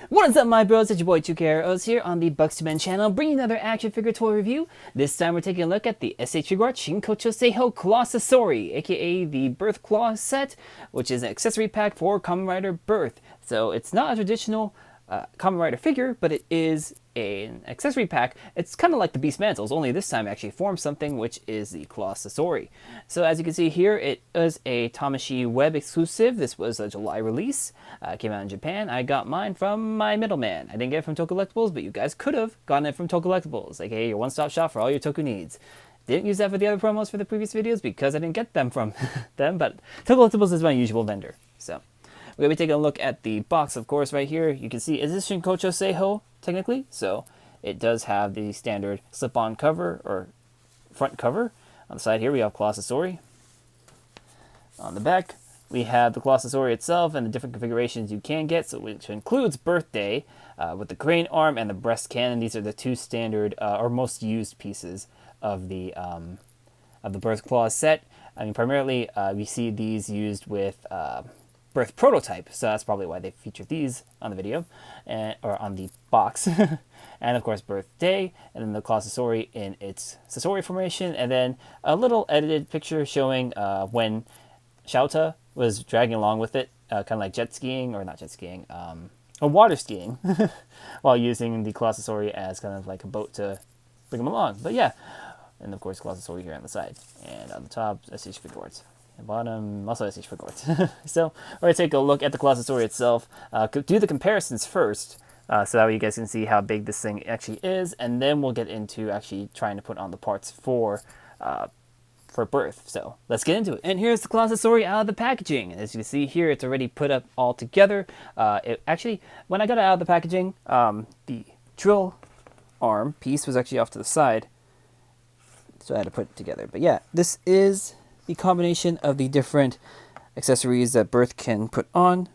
What is up, my bros? It's your boy TrueKROO here on the Bucks to Men channel, bringing another action figure toy review. This time we're taking a look at the SH Figuarts Shinkocchou Seihou CLAWS SASORI, aka the Birth Claw set, which is an accessory pack for Kamen Rider Birth. So it's not a traditional Kamen Rider figure, but it is an accessory pack. It's kind of like the Beast Mantles, only this time actually forms something, which is the CLAWS SASORI. So as you can see here, it is a Tamashii web exclusive. This was a July release. Came out in Japan. I got mine from my middleman. I didn't get it from Tokullectibles, but you guys could have gotten it from Tokullectibles, aka your one-stop shop for all your Toku needs. Didn't use that for the other promos for the previous videos because I didn't get them from them, but Tokullectibles is my usual vendor. So we're going to be taking a look at the box, of course, right here. You can see, is this Shinkocchou Seihou, technically? So it does have the standard slip-on cover, or front cover. On the side here, we have CLAWS SASORI. On the back, we have the CLAWS SASORI itself and the different configurations you can get, so which includes Birthday, with the crane arm and the breast cannon. These are the two standard, or most used pieces of the Birth Claw set. I mean, primarily, we see these used with Birth Prototype, so that's probably why they featured these on the video, or on the box. And of course Birthday, and then the CLAWS SASORI in its Sasori formation, and then a little edited picture showing when Shouta was dragging along with it, kind of like jet skiing, or not jet skiing, or water skiing, while using the CLAWS SASORI as kind of like a boat to bring him along. But yeah, and of course CLAWS SASORI here on the side, and on the top, SH Figuarts. And bottom, also SH Figuarts. So we're going to take a look at the CLAWS SASORI itself, do the comparisons first, so that way you guys can see how big this thing actually is, and then we'll get into actually trying to put on the parts for Birth. So let's get into it. And here's the CLAWS SASORI out of the packaging. As you can see here, it's already put up all together. It actually, when I got it out of the packaging, the drill arm piece was actually off to the side, so I had to put it together. But yeah, this is the combination of the different accessories that Birth can put on,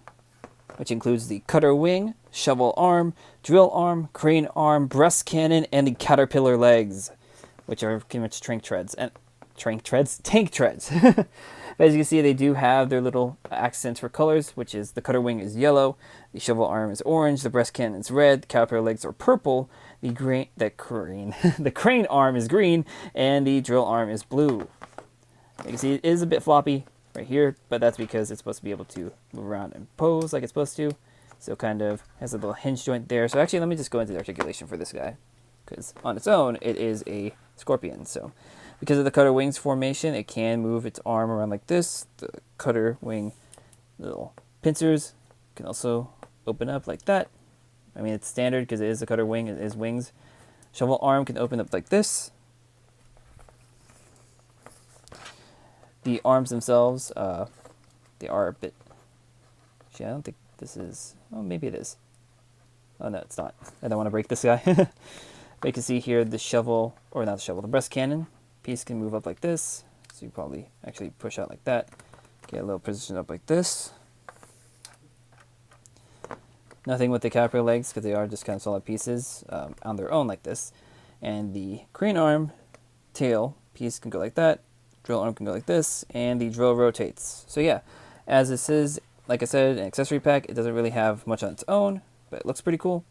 which includes the cutter wing, shovel arm, drill arm, crane arm, breast cannon, and the caterpillar legs, which are pretty much tank treads. But as you can see, they do have their little accents for colors, which is the cutter wing is yellow, the shovel arm is orange, the breast cannon is red, the caterpillar legs are purple, the crane arm is green, and the drill arm is blue. You can see it is a bit floppy right here, but that's because it's supposed to be able to move around and pose like it's supposed to. So it kind of has a little hinge joint there. So actually, let me just go into the articulation for this guy, because on its own, it is a scorpion. So because of the cutter wings formation, it can move its arm around like this. The cutter wing little pincers can also open up like that. I mean, it's standard because it is a cutter wing, it is wings. Shovel arm can open up like this. The arms themselves, they are a bit... Actually, I don't think this is... Oh, maybe it is. Oh, no, it's not. I don't want to break this guy. But you can see here the shovel, or not the shovel, the breast cannon piece can move up like this. So you probably actually push out like that. Get a little position up like this. Nothing with the caterpillar legs, because they are just kind of solid pieces on their own like this. And the crane arm tail piece can go like that. Drill arm can go like this, and the drill rotates. So yeah, as this is, like I said, an accessory pack, it doesn't really have much on its own, but it looks pretty cool.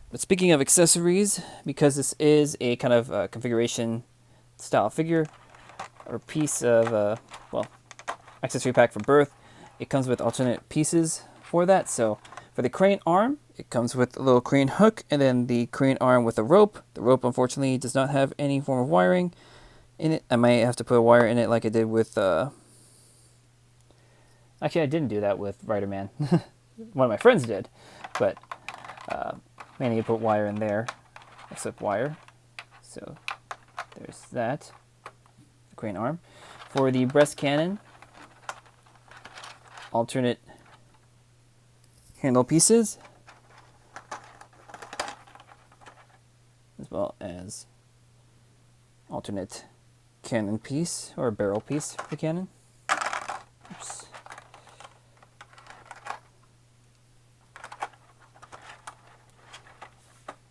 But speaking of accessories, because this is a kind of configuration style figure, or piece of, well, accessory pack for Birth, it comes with alternate pieces for that. So for the crane arm, it comes with a little crane hook, and then the crane arm with a rope. The rope, unfortunately, does not have any form of wiring in it. I might have to put a wire in it like I did with actually I didn't do that with Rider Man. One of my friends did, but mainly you put wire in there, a slip wire. So there's that, the crane arm. For the breast cannon, alternate handle pieces, as well as alternate cannon piece, or barrel piece for the cannon. Oops.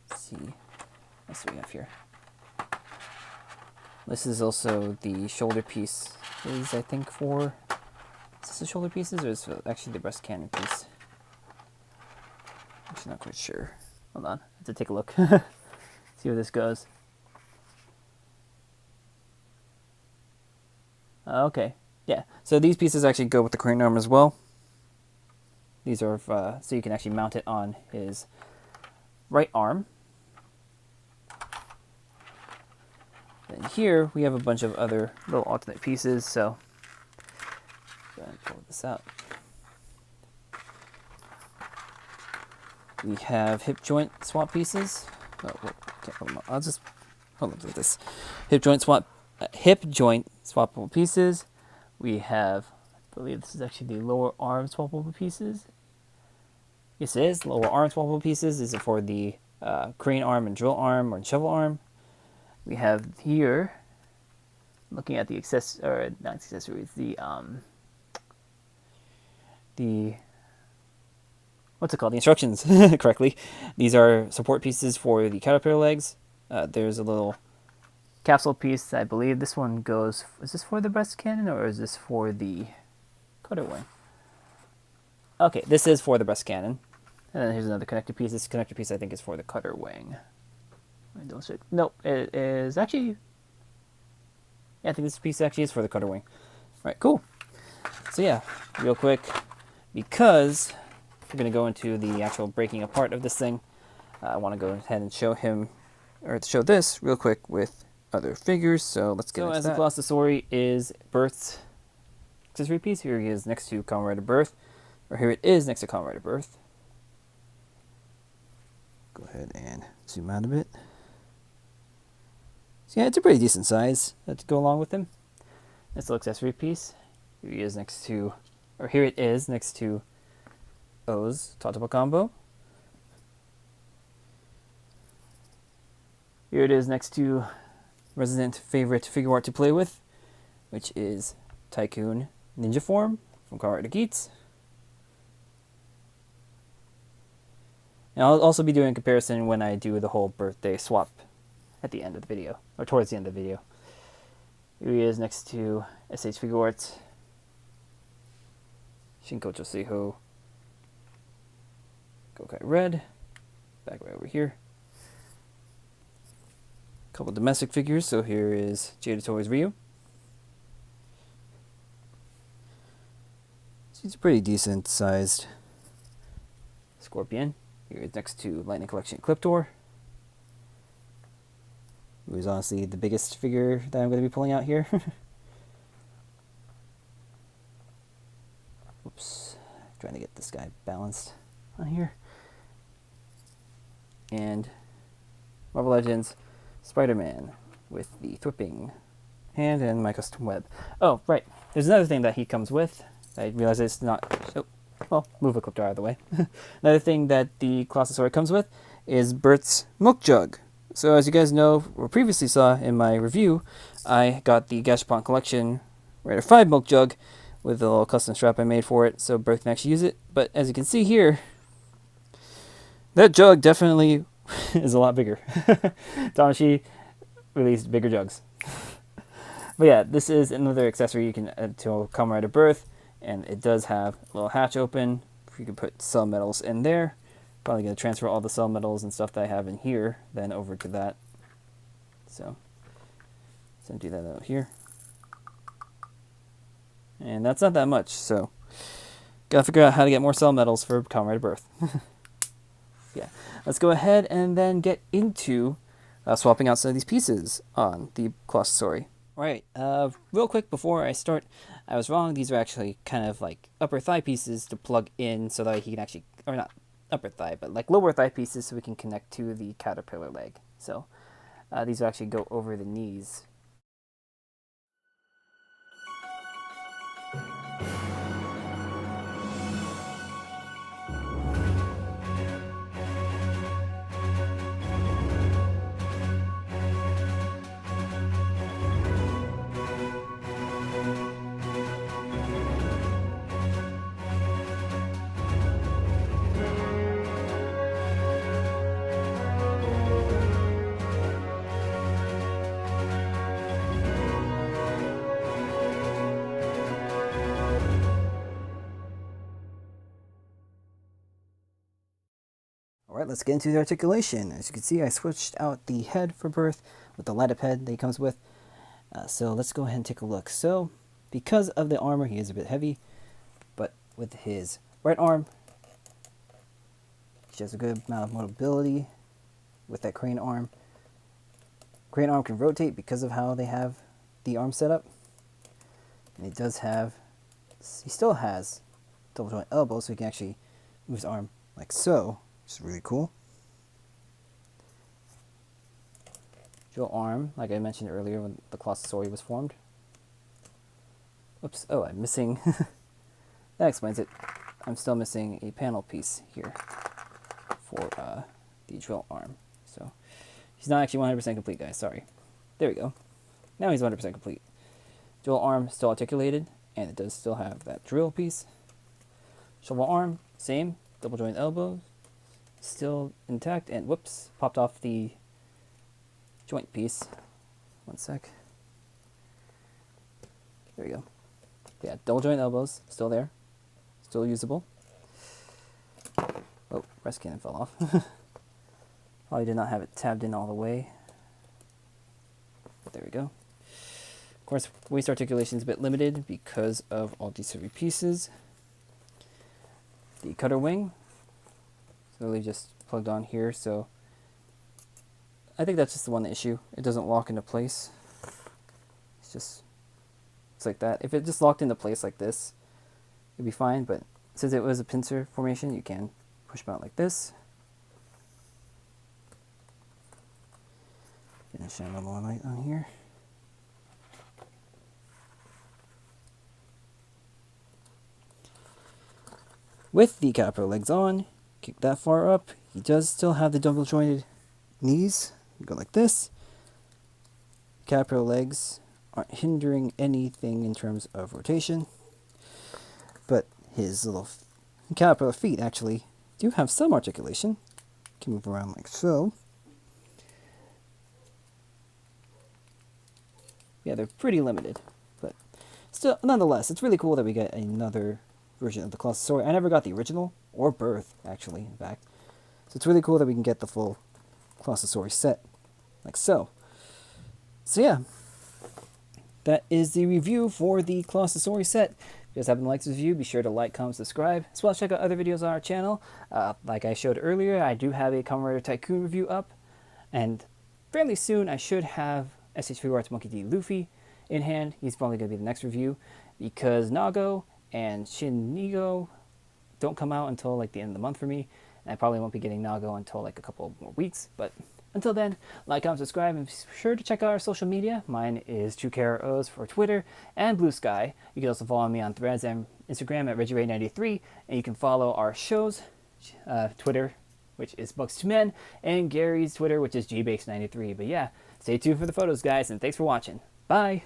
Let's see what else do we have here. This is also the shoulder piece. Is I think is this the shoulder pieces, or is it actually the breast cannon piece? Actually, not quite sure. Hold on, I have to take a look. See where this goes. Okay, yeah. So these pieces actually go with the crane arm as well. These are so you can actually mount it on his right arm. And here we have a bunch of other little alternate pieces. So go ahead and pull this out. We have hip joint swap pieces. Oh, wait, can't pull them out. I'll just hold on to this. Hip joint swappable pieces. We have, I believe this is actually the lower arm swappable pieces. Yes, it is. Lower arm swappable pieces. These are for the crane arm and drill arm or shovel arm. We have here, looking at the not accessories, the what's it called? The instructions correctly. These are support pieces for the caterpillar legs. There's a little capsule piece. I believe this one goes. Is this for the breast cannon or is this for the cutter wing? Okay, this is for the breast cannon. And then here's another connector piece. This connector piece I think is for the cutter wing. Nope, it is actually. Yeah, I think this piece actually is for the cutter wing. All right, cool. So yeah, real quick, because we're going to go into the actual breaking apart of this thing, I want to go ahead and show him, or show this real quick with other figures. So let's get into that. So as the CLAWS Sasori is Birth's accessory piece, here he is next to Kamen Rider Birth, or here it is next to Kamen Rider Birth. Go ahead and zoom out a bit. So yeah, it's a pretty decent size to go along with him. This little accessory piece. Here he is next to, or here it is next to O's Tottable combo. Here it is next to resident favorite figure art to play with, which is Tycoon Ninja Form from Kamen Rider Geats. And I'll also be doing a comparison when I do the whole birthday swap at the end of the video, or towards the end of the video. Here he is next to SH Figuarts, Shinkocchou Seihou, Gokai Red, back right over here. A couple domestic figures, so here is Jada Toys Ryu. He's a pretty decent sized Scorpion. Here is next to Lightning Collection Cliptor, who is honestly the biggest figure that I'm going to be pulling out here. Oops, trying to get this guy balanced on here. And Marvel Legends Spider-Man with the thwipping hand and my custom web. Oh, right. There's another thing that he comes with. I realize it's not... Oh, well, move a clip out of the way. Another thing that the CLAWS Sasori comes with is Bert's milk jug. So as you guys know, or previously saw in my review, I got the Gashapon Collection Rider 5 milk jug with a little custom strap I made for it, so Bert can actually use it. But as you can see here, that jug definitely is a lot bigger. Tamashii released bigger jugs. But yeah, this is another accessory you can add to Kamen Rider Birth, and it does have a little hatch open. You can put cell metals in there. Probably going to transfer all the cell metals and stuff that I have in here then over to that. So let's empty that out here. And that's not that much, so gotta figure out how to get more cell metals for Kamen Rider Birth. Yeah, let's go ahead and then get into swapping out some of these pieces on the CLAWS Sasori. Alright, real quick before I start, I was wrong. These are actually kind of like upper thigh pieces to plug in so that he can actually, or not upper thigh, but like lower thigh pieces so we can connect to the caterpillar leg. So these will actually go over the knees. Alright, let's get into the articulation. As you can see, I switched out the head for birth with the light up head that he comes with. So let's go ahead and take a look. So, because of the armor, he is a bit heavy, but with his right arm, he has a good amount of mobility with that crane arm. Crane arm can rotate because of how they have the arm set up. And he still has double joint elbow, so he can actually move his arm like so, which is really cool. Dual arm, like I mentioned earlier when the CLAWS SASORI was formed. Oops, oh, I'm missing. That explains it. I'm still missing a panel piece here for the drill arm. So he's not actually 100% complete, guys. Sorry. There we go. Now he's 100% complete. Dual arm still articulated, and it does still have that drill piece. Shovel arm, same. Double joint elbow, still intact, and whoops, popped off the joint piece. One sec. There we go. Yeah, double joint elbows, still there. Still usable. Oh, rest cannon fell off. Probably did not have it tabbed in all the way. But there we go. Of course, waist articulation is a bit limited because of all these heavy pieces. The cutter wing, it's really just plugged on here, so I think that's just the one issue. It doesn't lock into place. It's like that. If it just locked into place like this, it'd be fine, but since it was a pincer formation, you can push them out like this. Gonna shine a little more light on here. With the caterpillar legs on, kick that far up, he does still have the double jointed knees. Go like this. Caterpillar legs aren't hindering anything in terms of rotation, but his little caterpillar feet actually do have some articulation. Can move around like so. Yeah, they're pretty limited, but still, nonetheless, it's really cool that we get another version of the CLAWS SASORI. I never got the original, or birth, actually, in fact. So it's really cool that we can get the full CLAWS SASORI set, like so. So yeah, that is the review for the CLAWS SASORI set. If you guys haven't liked this review, be sure to like, comment, subscribe, as well as check out other videos on our channel. Like I showed earlier, I do have a Kamen Rider Tycoon review up, and fairly soon I should have SH Figuarts Monkey D. Luffy in hand. He's probably going to be the next review, because Nago and Shinigo don't come out until like the end of the month for me, and I probably won't be getting Nago until like a couple more weeks. But until then, like, comment, subscribe, and be sure to check out our social media. Mine is TrueKROOs for Twitter and Blue Sky. You can also follow me on Threads and Instagram at ReggieRay93, and you can follow our show's Twitter, which is Bucks2Men, and Gary's Twitter, which is GBakes93. But yeah, stay tuned for the photos, guys, and thanks for watching. Bye!